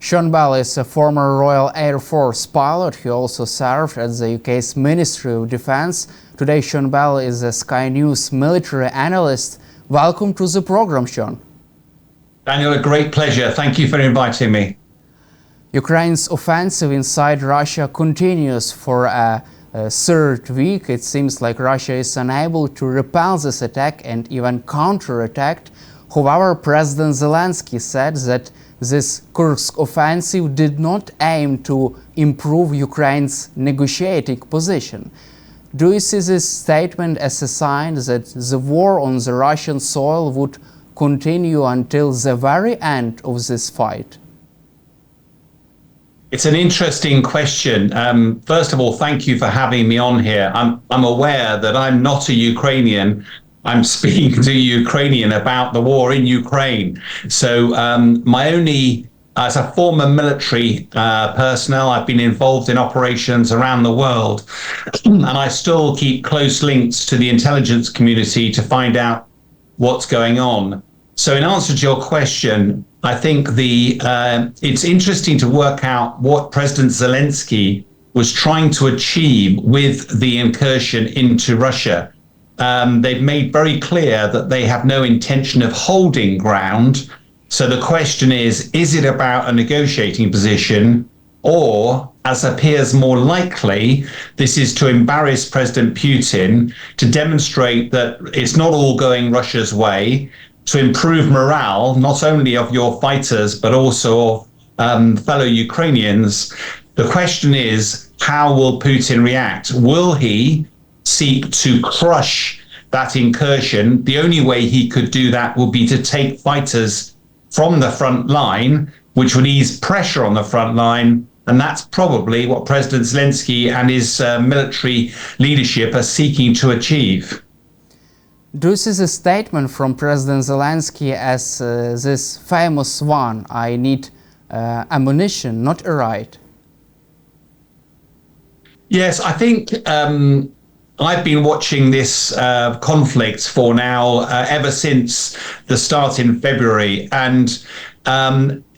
Sean Bell is a former Royal Air Force pilot. He also served as the UK's Ministry of Defence. Today, Sean Bell is a Sky News military analyst. Welcome to the program, Sean. Daniel, a great pleasure. Thank you for inviting me. Ukraine's offensive inside Russia continues for a third week. It seems like Russia is unable to repel this attack and even counterattacked. However, President Zelenskyy said that this Kursk offensive did not aim to improve Ukraine's negotiating position. Do you see this statement as a sign that the war on the Russian soil would continue until the very end of this fight? It's an interesting question. First of all, thank you for having me on here. I'm aware that I'm not a Ukrainian. I'm speaking to Ukrainian about the war in Ukraine. So as a former military personnel, I've been involved in operations around the world, and I still keep close links to the intelligence community to find out what's going on. So in answer to your question, I think it's interesting to work out what President Zelenskyy was trying to achieve with the incursion into Russia. They've made very clear that they have no intention of holding ground. So the question is it about a negotiating position, or, as appears more likely, this is to embarrass President Putin, to demonstrate that it's not all going Russia's way, to improve morale, not only of your fighters, but also of fellow Ukrainians. The question is, how will Putin react? Will he seek to crush that incursion? The only way he could do that will be to take fighters from the front line, which would ease pressure on the front line. And that's probably what President Zelenskyy and his military leadership are seeking to achieve. Do you see the statement from President Zelenskyy as this famous one, I need ammunition, not a right? Yes, I think I've been watching this conflict for now ever since the start in February, and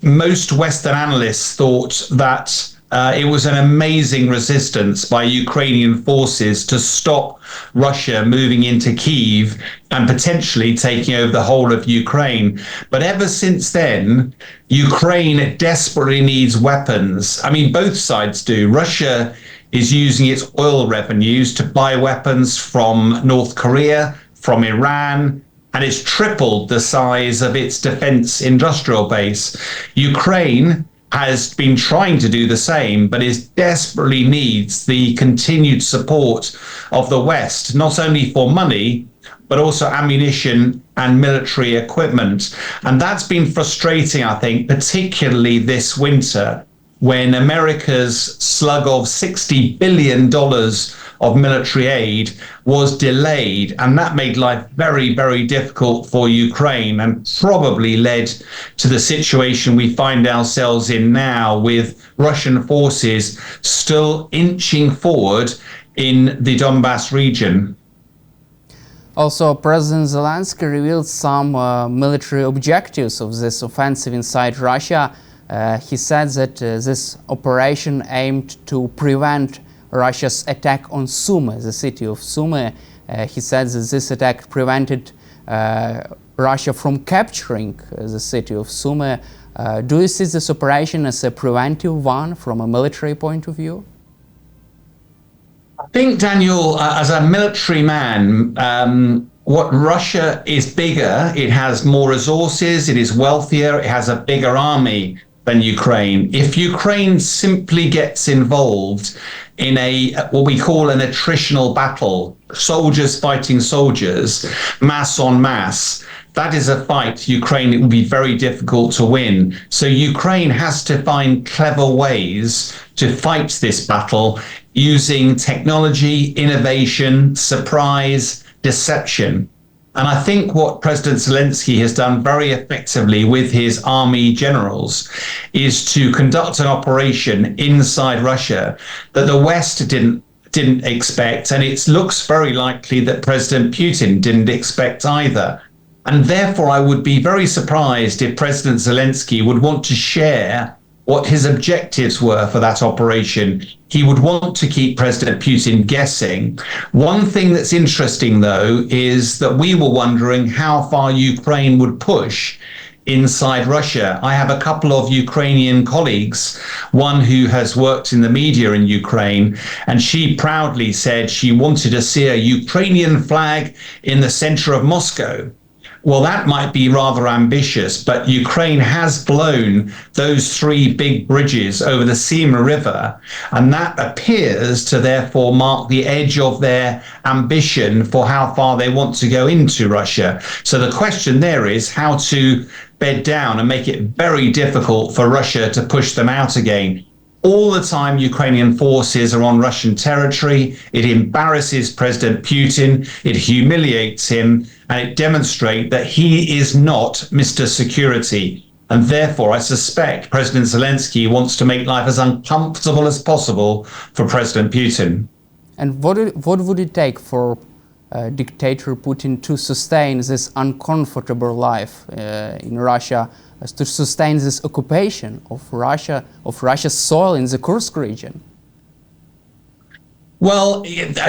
most Western analysts thought that it was an amazing resistance by Ukrainian forces to stop Russia moving into Kyiv and potentially taking over the whole of Ukraine. But ever since then, Ukraine desperately needs weapons. I mean, both sides do. Russia is using its oil revenues to buy weapons from North Korea, from Iran, and it's tripled the size of its defense industrial base. Ukraine has been trying to do the same, but desperately needs the continued support of the West, not only for money, but also ammunition and military equipment. And that's been frustrating, I think, particularly this winter, when America's slug of $60 billion of military aid was delayed, and that made life very, very difficult for Ukraine and probably led to the situation we find ourselves in now, with Russian forces still inching forward in the Donbass region. Also, President Zelenskyy revealed some military objectives of this offensive inside Russia. He said that this operation aimed to prevent Russia's attack on Sumy, the city of Sumy. He said that this attack prevented Russia from capturing the city of Sumy. Do you see this operation as a preventive one from a military point of view? I think, Daniel, as a military man, what Russia is bigger, it has more resources, it is wealthier, it has a bigger army than Ukraine. If Ukraine simply gets involved in what we call an attritional battle, soldiers fighting soldiers, mass on mass, that is a fight Ukraine, it will be very difficult to win. So Ukraine has to find clever ways to fight this battle using technology, innovation, surprise, deception. And I think what President Zelenskyy has done very effectively with his army generals is to conduct an operation inside Russia that the West didn't expect, and it looks very likely that President Putin didn't expect either. And therefore, I would be very surprised if President Zelenskyy would want to share what his objectives were for that operation. He would want to keep President Putin guessing. One thing that's interesting, though, is that we were wondering how far Ukraine would push inside Russia. I have a couple of Ukrainian colleagues, one who has worked in the media in Ukraine, and she proudly said she wanted to see a Ukrainian flag in the center of Moscow. Well, that might be rather ambitious, but Ukraine has blown those 3 big bridges over the Sima River, and that appears to therefore mark the edge of their ambition for how far they want to go into Russia. So the question there is how to bed down and make it very difficult for Russia to push them out again. All the time, Ukrainian forces are on Russian territory. It embarrasses President Putin, it humiliates him, and it demonstrates that he is not Mr. Security. And therefore, I suspect President Zelenskyy wants to make life as uncomfortable as possible for President Putin. And what would it take for dictator Putin to sustain this uncomfortable life in Russia, to sustain this occupation of Russia's soil in the Kursk region? Well,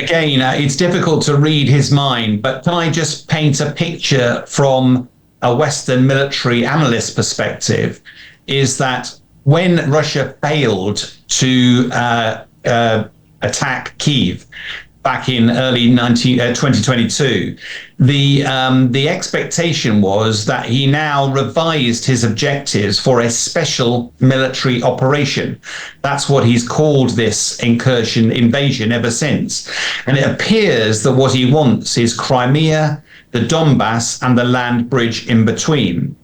again, it's difficult to read his mind, but can I just paint a picture from a Western military analyst perspective, is that when Russia failed to attack Kyiv back in early 2022, the expectation was that he now revised his objectives for a special military operation. That's what he's called this invasion ever since. And it appears that what he wants is Crimea, the Donbass, and the land bridge in between.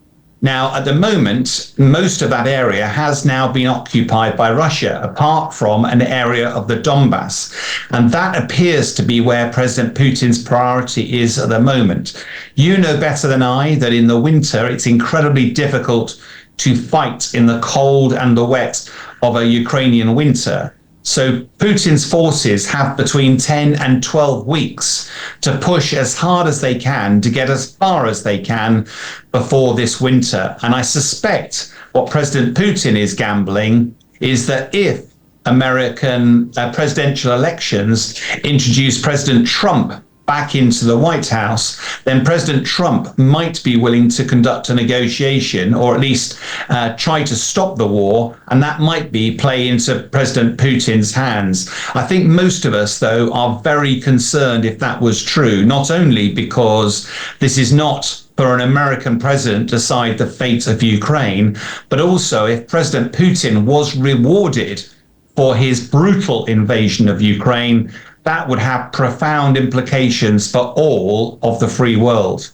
Now, at the moment, most of that area has now been occupied by Russia, apart from an area of the Donbass. And that appears to be where President Putin's priority is at the moment. You know better than I that in the winter, it's incredibly difficult to fight in the cold and the wet of a Ukrainian winter. So Putin's forces have between 10 and 12 weeks to push as hard as they can to get as far as they can before this winter. And I suspect what President Putin is gambling is that if American presidential elections introduce President Trump back into the White House, then President Trump might be willing to conduct a negotiation, or at least try to stop the war, and that might be play into President Putin's hands. I think most of us, though, are very concerned if that was true, not only because this is not for an American president to decide the fate of Ukraine, but also if President Putin was rewarded for his brutal invasion of Ukraine, that would have profound implications for all of the free world.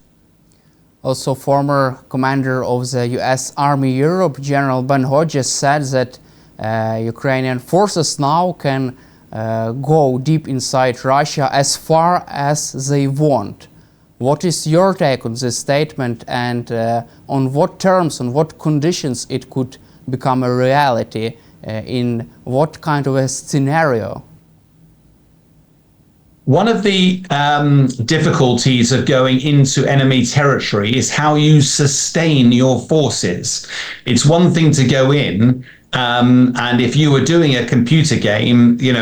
Also, former commander of the US Army Europe, General Ben Hodges, said that Ukrainian forces now can go deep inside Russia as far as they want. What is your take on this statement, and on what terms, on what conditions it could become a reality, in what kind of a scenario? One of the difficulties of going into enemy territory is how you sustain your forces. It's one thing to go in, and if you were doing a computer game, you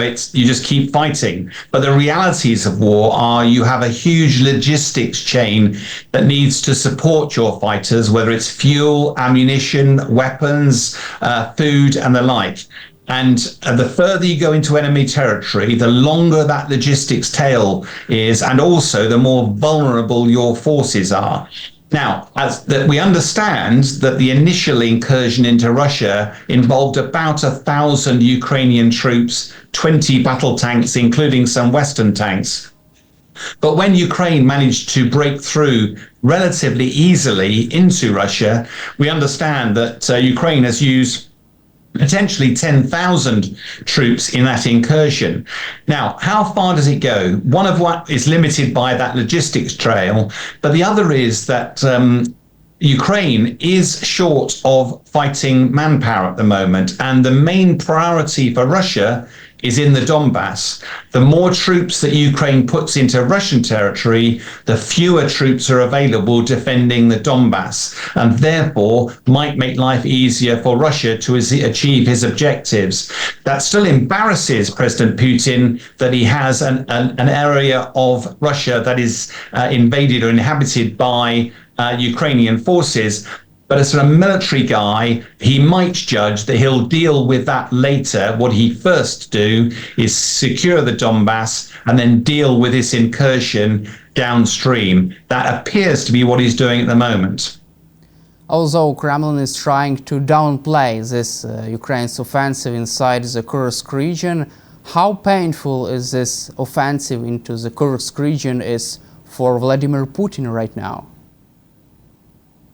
just keep fighting. But the realities of war are you have a huge logistics chain that needs to support your fighters, whether it's fuel, ammunition, weapons, food, and the like. And the further you go into enemy territory, the longer that logistics tail is, and also the more vulnerable your forces are. Now, we understand that the initial incursion into Russia involved about 1,000 Ukrainian troops, 20 battle tanks, including some Western tanks. But when Ukraine managed to break through relatively easily into Russia, we understand that Ukraine has used potentially 10,000 troops in that incursion. Now, how far does it go? One of what is limited by that logistics trail, but the other is that Ukraine is short of fighting manpower at the moment, and the main priority for Russia is in the Donbass. The more troops that Ukraine puts into Russian territory, the fewer troops are available defending the Donbass, and therefore might make life easier for Russia to achieve his objectives. That still embarrasses President Putin that he has an area of Russia that is invaded or inhabited by Ukrainian forces. But as a military guy, he might judge that he'll deal with that later. What he first do is secure the Donbass and then deal with this incursion downstream. That appears to be what he's doing at the moment. Although Kremlin is trying to downplay this Ukraine's offensive inside the Kursk region, how painful is this offensive into the Kursk region is for Vladimir Putin right now?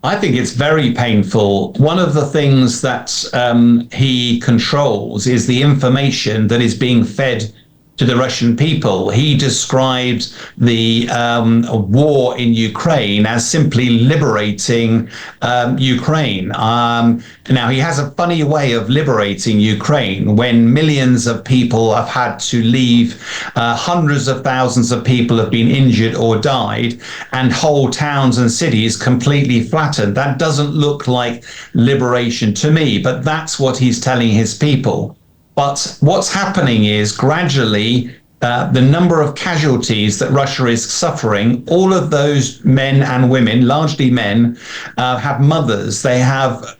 I think it's very painful. One of the things that he controls is the information that is being fed to the Russian people. He described the war in Ukraine as simply liberating Ukraine. Now, he has a funny way of liberating Ukraine when millions of people have had to leave, hundreds of thousands of people have been injured or died, and whole towns and cities completely flattened. That doesn't look like liberation to me, but that's what he's telling his people. But what's happening is gradually the number of casualties that Russia is suffering, all of those men and women, largely men, have mothers, they have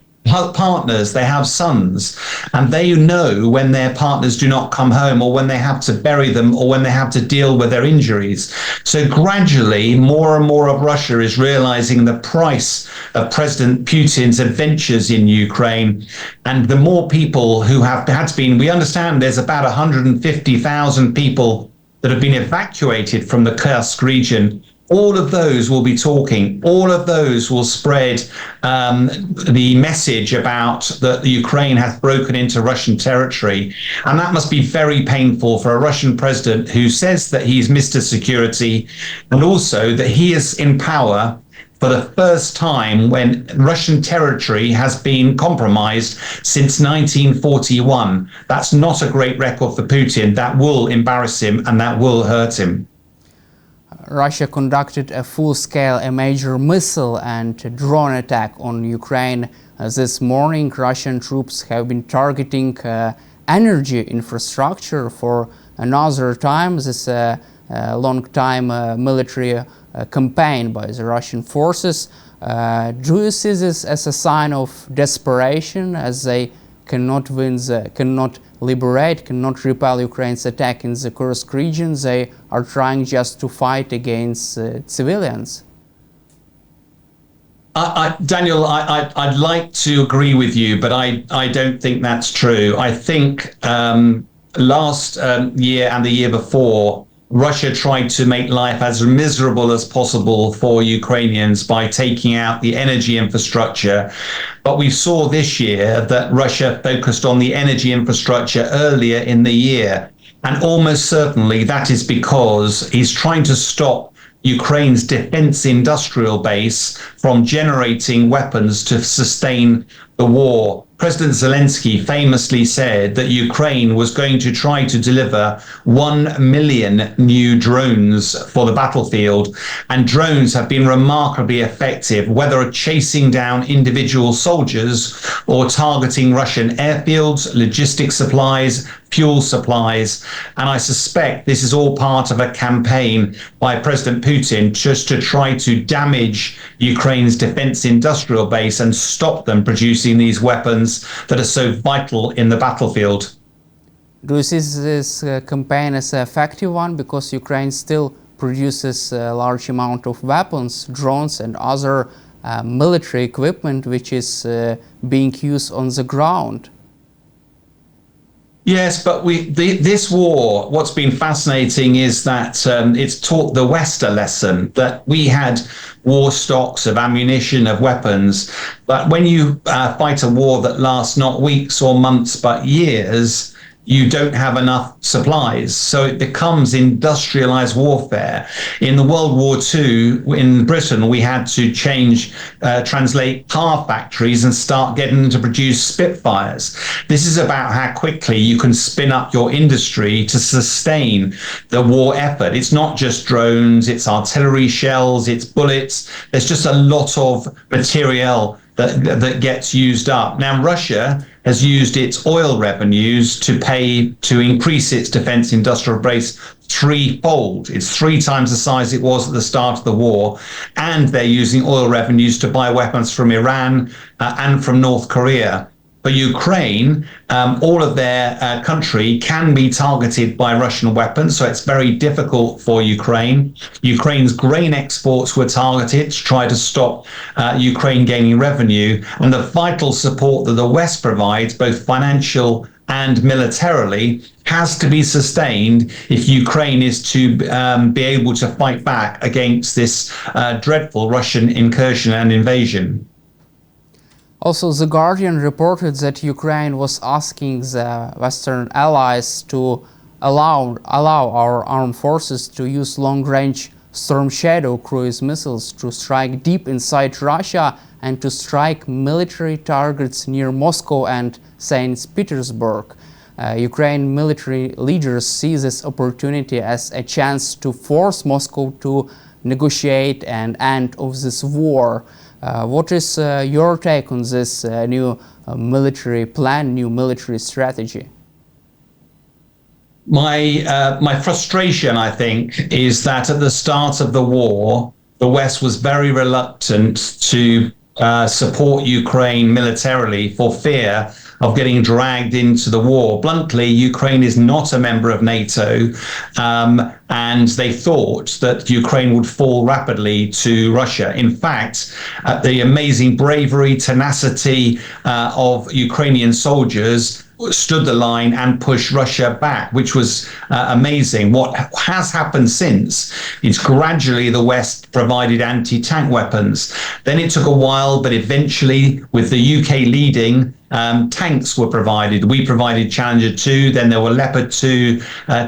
partners, they have sons, and they know when their partners do not come home, or when they have to bury them, or when they have to deal with their injuries. So gradually, more and more of Russia is realizing the price of President Putin's adventures in Ukraine. And the more people who have had been, we understand there's about 150,000 people that have been evacuated from the Kursk region. All of those will be talking. All of those will spread the message about that Ukraine has broken into Russian territory. And that must be very painful for a Russian president who says that he's Mr. Security, and also that he is in power for the first time when Russian territory has been compromised since 1941. That's not a great record for Putin. That will embarrass him and that will hurt him. Russia conducted a full-scale, a major missile and drone attack on Ukraine this morning. Russian troops have been targeting energy infrastructure for another time. This long-time military campaign by the Russian forces. Do you see this as a sign of desperation, as they cannot win, cannot liberate, cannot repel Ukraine's attack in the Kursk region? They are trying just to fight against civilians. Daniel, I'd like to agree with you, but I don't think that's true. I think last year and the year before, Russia tried to make life as miserable as possible for Ukrainians by taking out the energy infrastructure. But we saw this year that Russia focused on the energy infrastructure earlier in the year. And almost certainly that is because he's trying to stop Ukraine's defense industrial base from generating weapons to sustain the war. President Zelenskyy famously said that Ukraine was going to try to deliver 1 million new drones for the battlefield, and drones have been remarkably effective, whether chasing down individual soldiers or targeting Russian airfields, logistics supplies, fuel supplies. And I suspect this is all part of a campaign by President Putin just to try to damage Ukraine's defense industrial base and stop them producing these weapons that are so vital in the battlefield. Do you see this campaign as an effective one, because Ukraine still produces a large amount of weapons, drones and other military equipment which is being used on the ground? Yes, but this war, what's been fascinating is that it's taught the West a lesson, that we had war stocks of ammunition, of weapons, but when you fight a war that lasts not weeks or months but years, you don't have enough supplies. So it becomes industrialized warfare. In the World War II, in Britain, we had to translate car factories and start getting them to produce Spitfires. This is about how quickly you can spin up your industry to sustain the war effort. It's not just drones, it's artillery shells, it's bullets. There's just a lot of material that gets used up. Now, Russia has used its oil revenues to increase its defense industrial base threefold. It's 3 times the size it was at the start of the war. And they're using oil revenues to buy weapons from Iran and from North Korea. For Ukraine, all of their country can be targeted by Russian weapons, so it's very difficult for Ukraine. Ukraine's grain exports were targeted to try to stop Ukraine gaining revenue, and the vital support that the West provides, both financial and militarily, has to be sustained if Ukraine is to be able to fight back against this dreadful Russian incursion and invasion. Also, The Guardian reported that Ukraine was asking the Western allies to allow our armed forces to use long-range Storm Shadow cruise missiles to strike deep inside Russia and to strike military targets near Moscow and St. Petersburg. Ukraine military leaders see this opportunity as a chance to force Moscow to negotiate an end of this war. What is your take on this new military plan, new military strategy? My frustration, I think, is that at the start of the war, the West was very reluctant to support Ukraine militarily for fear of getting dragged into the war. Bluntly, Ukraine is not a member of NATO, and they thought that Ukraine would fall rapidly to Russia. In fact, the amazing bravery, tenacity of Ukrainian soldiers stood the line and pushed Russia back, which was amazing. What has happened since is gradually the West provided anti-tank weapons. Then it took a while, but eventually, with the UK leading, tanks were provided. We provided Challenger 2, then there were Leopard 2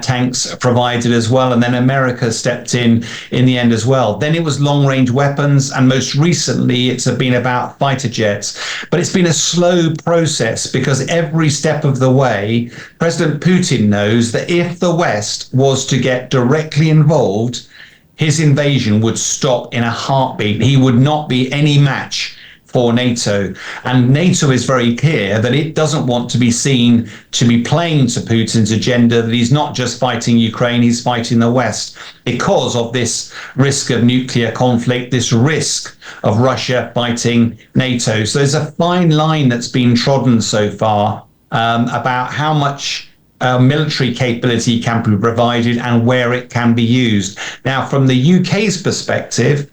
tanks provided as well, and then America stepped in the end as well. Then it was long-range weapons, and most recently it's been about fighter jets. But it's been a slow process because every step of the way, President Putin knows that if the West was to get directly involved, his invasion would stop in a heartbeat. He would not be any match for NATO. And NATO is very clear that it doesn't want to be seen to be playing to Putin's agenda, that he's not just fighting Ukraine, he's fighting the West because of this risk of nuclear conflict, this risk of Russia fighting NATO. So there's a fine line that's been trodden so far about how much military capability can be provided and where it can be used. Now, from the UK's perspective,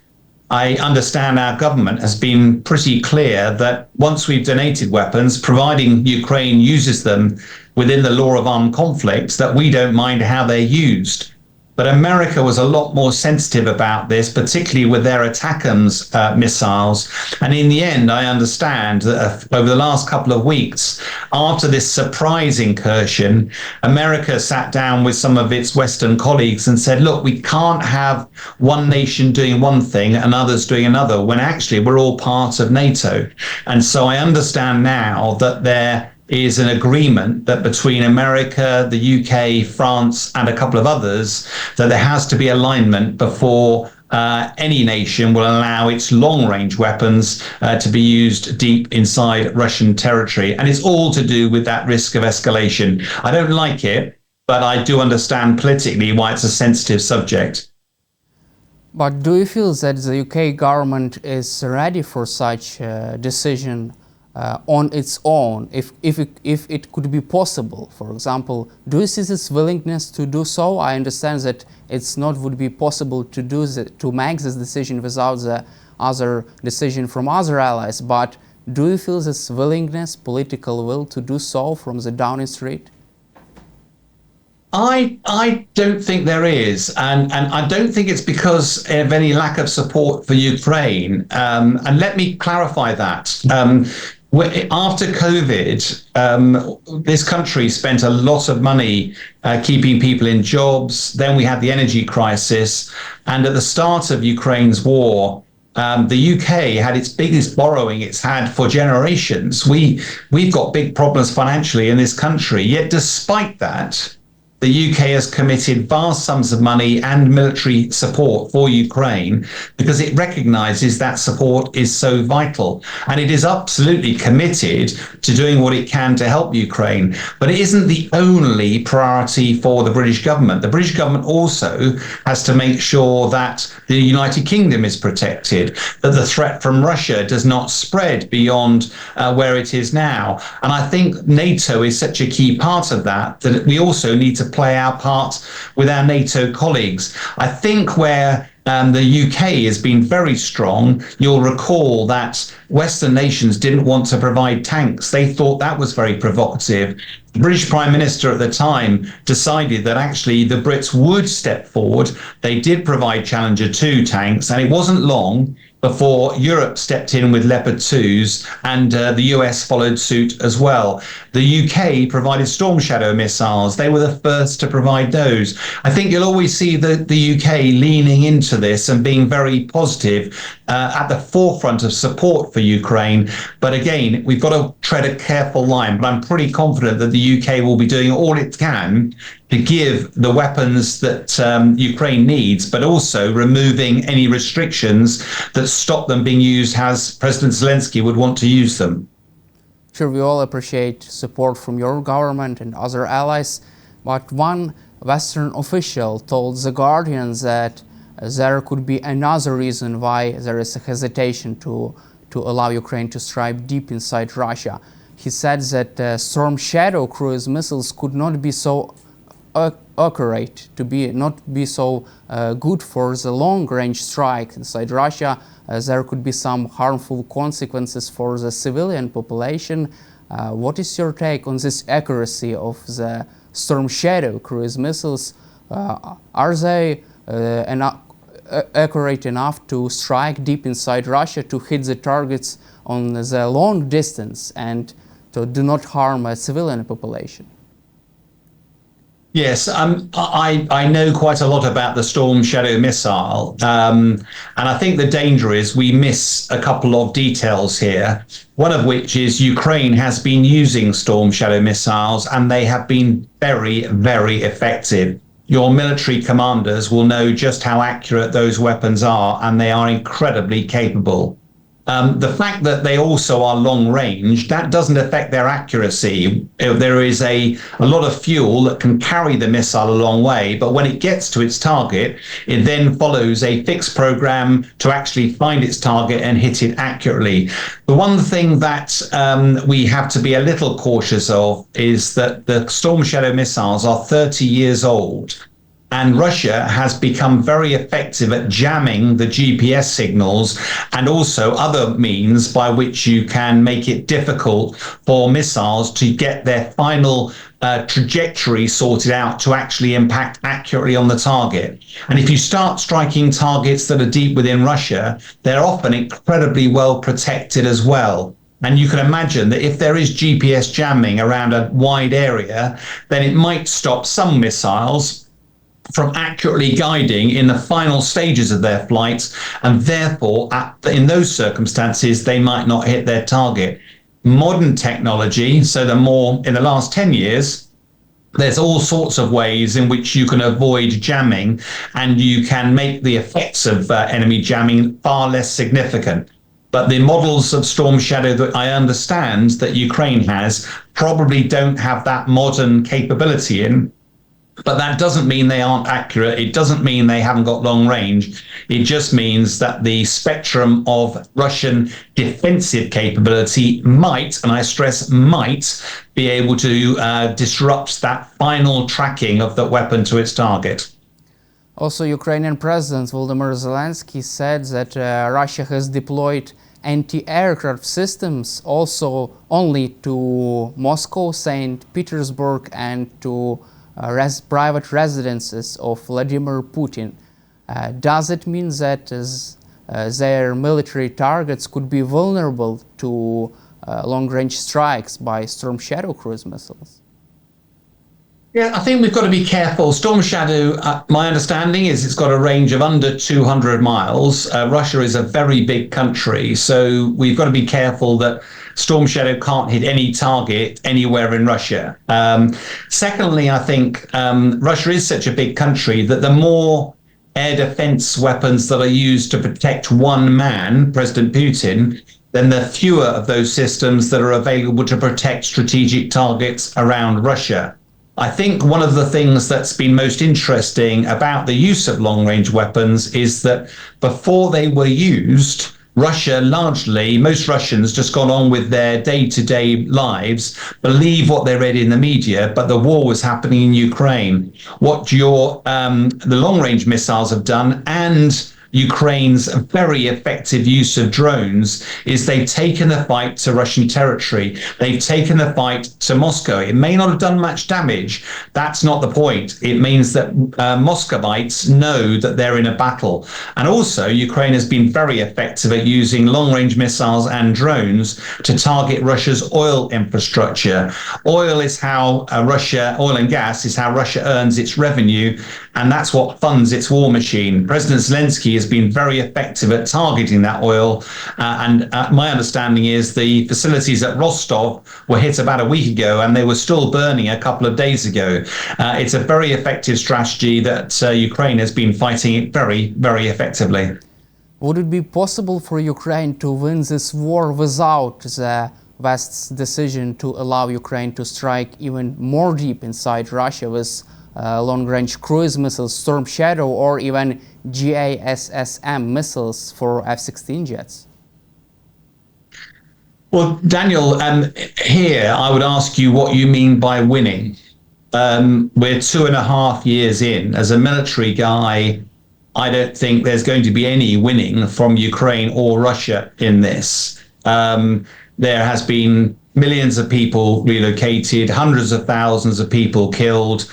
I understand our government has been pretty clear that once we've donated weapons, providing Ukraine uses them within the law of armed conflicts, that we don't mind how they're used. But America was a lot more sensitive about this, particularly with their ATACMS missiles. And in the end, I understand that over the last couple of weeks, after this surprise incursion, America sat down with some of its Western colleagues and said, look, we can't have one nation doing one thing and others doing another, when actually we're all part of NATO. And so I understand now that there is an agreement that between America, the UK, France, and a couple of others, that there has to be alignment before any nation will allow its long-range weapons to be used deep inside Russian territory. And it's all to do with that risk of escalation. I don't like it, but I do understand politically why it's a sensitive subject. But do you feel that the UK government is ready for such a decision on its own, if it could be possible? For example, do you see this willingness to do so? I understand that it's not would be possible to to make this decision without the other decision from other allies, but do you feel this willingness, political will to do so from the Downing Street? I don't think there is, and I don't think it's because of any lack of support for Ukraine. And let me clarify that. After COVID, this country spent a lot of money keeping people in jobs. Then we had the energy crisis. And at the start of Ukraine's war, the UK had its biggest borrowing it's had for generations. We've got big problems financially in this country. Yet despite that, the UK has committed vast sums of money and military support for Ukraine because it recognises that support is so vital. And it is absolutely committed to doing what it can to help Ukraine. But it isn't the only priority for the British government. The British government also has to make sure that the United Kingdom is protected, that the threat from Russia does not spread beyond where it is now. And I think NATO is such a key part of that, that we also need to play our part with our NATO colleagues. I think where the UK has been very strong, you'll recall that Western nations didn't want to provide tanks. They thought that was very provocative. The British Prime Minister at the time decided that actually the Brits would step forward. They did provide Challenger 2 tanks, and it wasn't long before Europe stepped in with Leopard 2s, and the US followed suit as well. The UK provided Storm Shadow missiles. They were the first to provide those. I think you'll always see the UK leaning into this and being very positive at the forefront of support for Ukraine. But again, we've got to tread a careful line. But I'm pretty confident that the UK will be doing all it can to give the weapons that Ukraine needs, but also removing any restrictions that stop them being used as President Zelenskyy would want to use them. Sure, we all appreciate support from your government and other allies, but one Western official told The Guardian that there could be another reason why there is a hesitation to allow Ukraine to strike deep inside Russia. He said that Storm Shadow cruise missiles could not be so accurate, not be so good for the long-range strike inside Russia. There could be some harmful consequences for the civilian population. What is your take on this accuracy of the Storm Shadow cruise missiles? Are they accurate enough to strike deep inside Russia, to hit the targets on the long distance and to do not harm a civilian population? Yes, I know quite a lot about the Storm Shadow missile, and I think the danger is we miss a couple of details here, one of which is Ukraine has been using Storm Shadow missiles, and they have been very, very effective. Your military commanders will know just how accurate those weapons are, and they are incredibly capable. The fact that they also are long range, that doesn't affect their accuracy. There is a lot of fuel that can carry the missile a long way, but when it gets to its target, it then follows a fixed program to actually find its target and hit it accurately. The one thing that we have to be a little cautious of is that the Storm Shadow missiles are 30 years old. And Russia has become very effective at jamming the GPS signals and also other means by which you can make it difficult for missiles to get their final trajectory sorted out to actually impact accurately on the target. And if you start striking targets that are deep within Russia, they're often incredibly well protected as well. And you can imagine that if there is GPS jamming around a wide area, then it might stop some missiles from accurately guiding in the final stages of their flights, and therefore in those circumstances they might not hit their target. Modern technology, so in the last 10 years, there's all sorts of ways in which you can avoid jamming, and you can make the effects of enemy jamming far less significant. But the models of Storm Shadow that I understand that Ukraine has probably don't have that modern capability in. But that doesn't mean they aren't accurate. It doesn't mean they haven't got long range. It just means that the spectrum of Russian defensive capability might, and I stress might, be able to disrupt that final tracking of the weapon to its target. Also, Ukrainian President Volodymyr Zelenskyy said that Russia has deployed anti-aircraft systems also only to Moscow, St. Petersburg, and to private residences of Vladimir Putin. Does it mean that their military targets could be vulnerable to long-range strikes by Storm Shadow cruise missiles? Yeah, I think we've got to be careful. Storm Shadow, my understanding is it's got a range of under 200 miles. Russia is a very big country, so we've got to be careful that Storm Shadow can't hit any target anywhere in Russia. Secondly, I think Russia is such a big country that the more air defense weapons that are used to protect one man, President Putin, then the fewer of those systems that are available to protect strategic targets around Russia. I think one of the things that's been most interesting about the use of long-range weapons is that before they were used, Russia largely, most Russians just got on with their day-to-day lives, believe what they read in the media, but the war was happening in Ukraine. What the long-range missiles have done, and Ukraine's very effective use of drones, is they've taken the fight to Russian territory. They've taken the fight to Moscow. It may not have done much damage. That's not the point. It means that Muscovites know that they're in a battle. And also, Ukraine has been very effective at using long-range missiles and drones to target Russia's oil infrastructure. Oil and gas is how Russia earns its revenue, and that's what funds its war machine. President Zelenskyy has been very effective at targeting that oil. And my understanding is the facilities at Rostov were hit about a week ago, and they were still burning a couple of days ago. It's a very effective strategy that Ukraine has been fighting it very, very effectively. Would it be possible for Ukraine to win this war without the West's decision to allow Ukraine to strike even more deep inside Russia with long-range cruise missiles, Storm Shadow, or even JASSM missiles for F-16 jets? Well, Daniel, here I would ask you what you mean by winning. We're 2.5 years in. As a military guy, I don't think there's going to be any winning from Ukraine or Russia in this. There has been millions of people relocated, hundreds of thousands of people killed,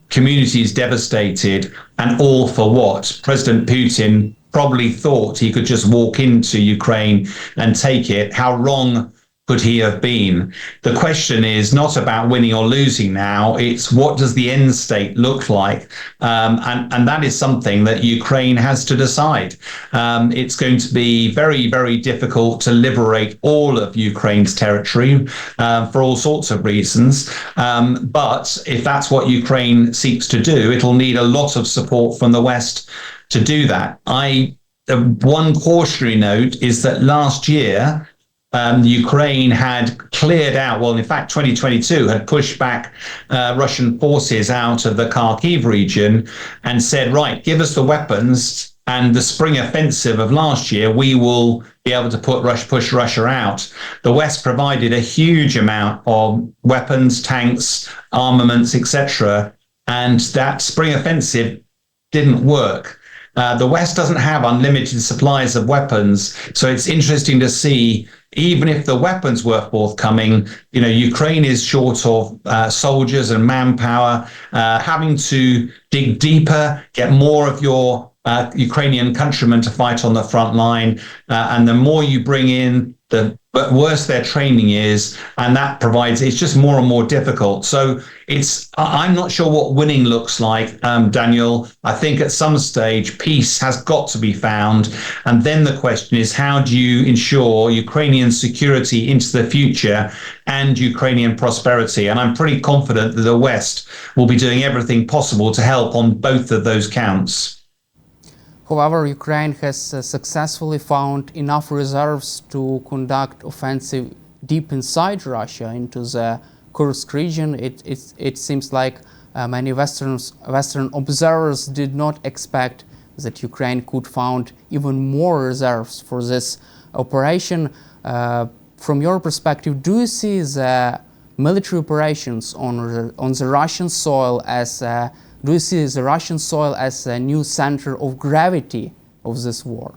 communities devastated, and all for what? President Putin probably thought he could just walk into Ukraine and take it. How wrong could he have been? The question is not about winning or losing now. It's what does the end state look like? And that is something that Ukraine has to decide. It's going to be very, very difficult to liberate all of Ukraine's territory for all sorts of reasons. But if that's what Ukraine seeks to do, it'll need a lot of support from the West to do that. One cautionary note is that last year, Ukraine had cleared out, well, in fact, 2022 had pushed back Russian forces out of the Kharkiv region and said, right, give us the weapons, and the spring offensive of last year, we will be able to push Russia out. The West provided a huge amount of weapons, tanks, armaments, etc., and that spring offensive didn't work. The West doesn't have unlimited supplies of weapons, so it's interesting to see, even if the weapons were forthcoming, Ukraine is short of soldiers and manpower, having to dig deeper, get more of your Ukrainian countrymen to fight on the front line, and the more you bring in, the worse their training is, and that it's just more and more difficult. So I'm not sure what winning looks like, Daniel. I think at some stage peace has got to be found, and then the question is, how do you ensure Ukrainian security into the future and Ukrainian prosperity? And I'm pretty confident that the West will be doing everything possible to help on both of those counts. However, Ukraine has successfully found enough reserves to conduct offensive deep inside Russia into the Kursk region. It seems like many Western observers did not expect that Ukraine could find even more reserves for this operation. From your perspective, do you see the military operations on the Russian soil as do you see the Russian soil as a new center of gravity of this war?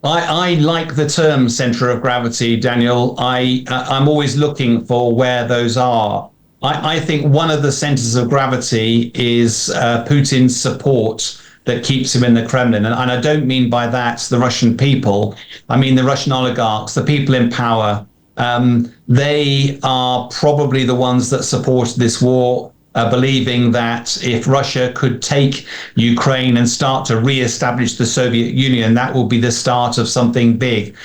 I like the term center of gravity, Daniel. I'm always looking for where those are. I think one of the centers of gravity is Putin's support that keeps him in the Kremlin. And I don't mean by that the Russian people. I mean the Russian oligarchs, the people in power. They are probably the ones that supported this war, believing that if Russia could take Ukraine and start to re-establish the Soviet Union, that will be the start of something big.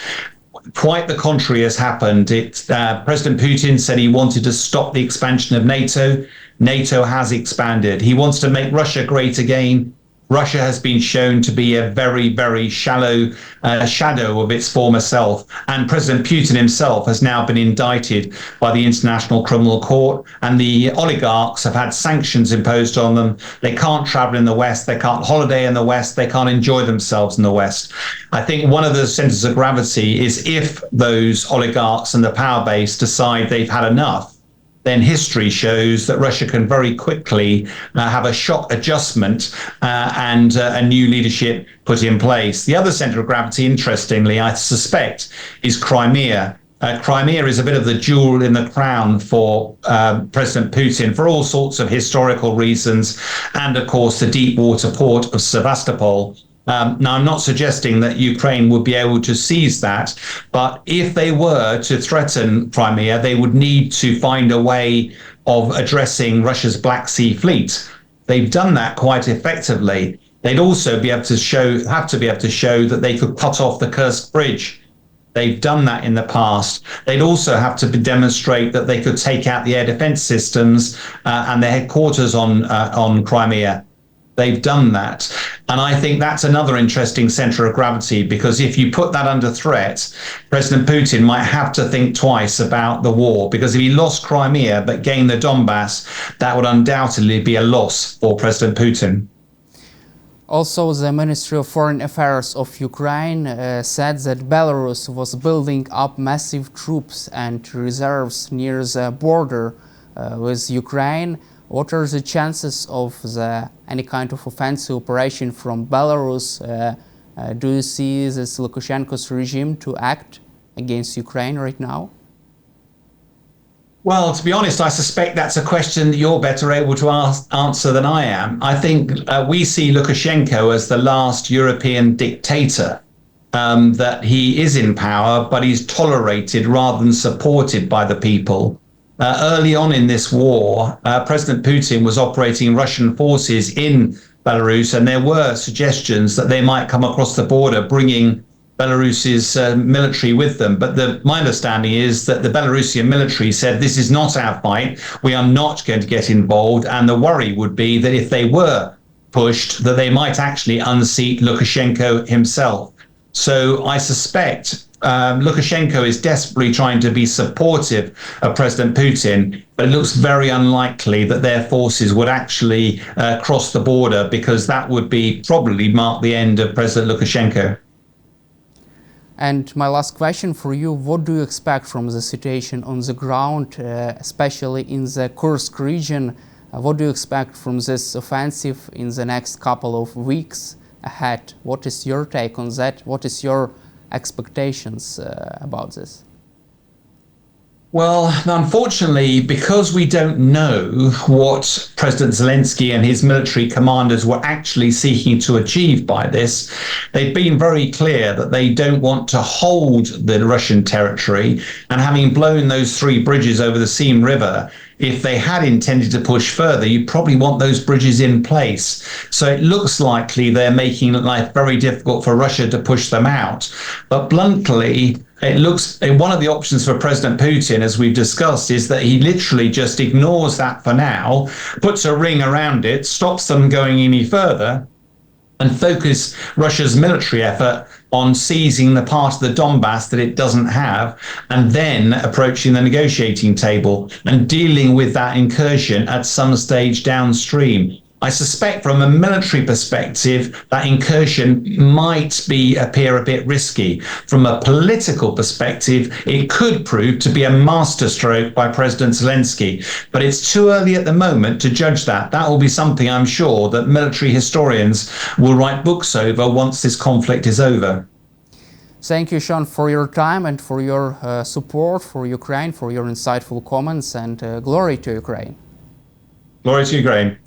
Quite the contrary has happened. President Putin said he wanted to stop the expansion of NATO. NATO has expanded. He wants to make Russia great again. Russia has been shown to be a very, very shallow shadow of its former self. And President Putin himself has now been indicted by the International Criminal Court, and the oligarchs have had sanctions imposed on them. They can't travel in the West. They can't holiday in the West. They can't enjoy themselves in the West. I think one of the centers of gravity is if those oligarchs and the power base decide they've had enough, then history shows that Russia can very quickly have a shock adjustment and a new leadership put in place. The other center of gravity, interestingly, I suspect, is Crimea. Crimea is a bit of the jewel in the crown for President Putin for all sorts of historical reasons, and of course the deep water port of Sevastopol. Now, I'm not suggesting that Ukraine would be able to seize that, but if they were to threaten Crimea, they would need to find a way of addressing Russia's Black Sea Fleet. They've done that quite effectively. They'd also be able to have to be able to show that they could cut off the Kursk Bridge. They've done that in the past. They'd also have to demonstrate that they could take out the air defense systems and their headquarters on Crimea. They've done that. And I think that's another interesting center of gravity, because if you put that under threat, President Putin might have to think twice about the war, because if he lost Crimea but gained the Donbass, that would undoubtedly be a loss for President Putin. Also, the Ministry of Foreign Affairs of Ukraine said that Belarus was building up massive troops and reserves near the border with Ukraine. What are the chances of any kind of offensive operation from Belarus? Do you see this Lukashenko's regime to act against Ukraine right now? Well, to be honest, I suspect that's a question that you're better able to answer than I am. I think we see Lukashenko as the last European dictator, that he is in power, but he's tolerated rather than supported by the people. Early on in this war, President Putin was operating Russian forces in Belarus, and there were suggestions that they might come across the border bringing Belarus's military with them. But my understanding is that the Belarusian military said, this is not our fight, we are not going to get involved. And the worry would be that if they were pushed, that they might actually unseat Lukashenko himself. So I suspect Lukashenko is desperately trying to be supportive of President Putin, but it looks very unlikely that their forces would actually cross the border, because that would be probably mark the end of President Lukashenko. And my last question for you, what do you expect from the situation on the ground, especially in the Kursk region? What do you expect from this offensive in the next couple of weeks ahead? What is your take on that? What is your expectations about this? Well, unfortunately, because we don't know what President Zelenskyy and his military commanders were actually seeking to achieve by this, they've been very clear that they don't want to hold the Russian territory. And having blown those 3 bridges over the Seine River, if they had intended to push further, you probably want those bridges in place. So it looks likely they're making life very difficult for Russia to push them out. But bluntly, it looks one of the options for President Putin, as we've discussed, is that he literally just ignores that for now, puts a ring around it, stops them going any further, and focus Russia's military effort on seizing the part of the Donbass that it doesn't have, and then approaching the negotiating table and dealing with that incursion at some stage downstream. I suspect from a military perspective, that incursion might appear a bit risky. From a political perspective, it could prove to be a masterstroke by President Zelenskyy. But it's too early at the moment to judge that. That will be something I'm sure that military historians will write books over once this conflict is over. Thank you, Sean, for your time and for your support for Ukraine, for your insightful comments, and glory to Ukraine. Glory to Ukraine.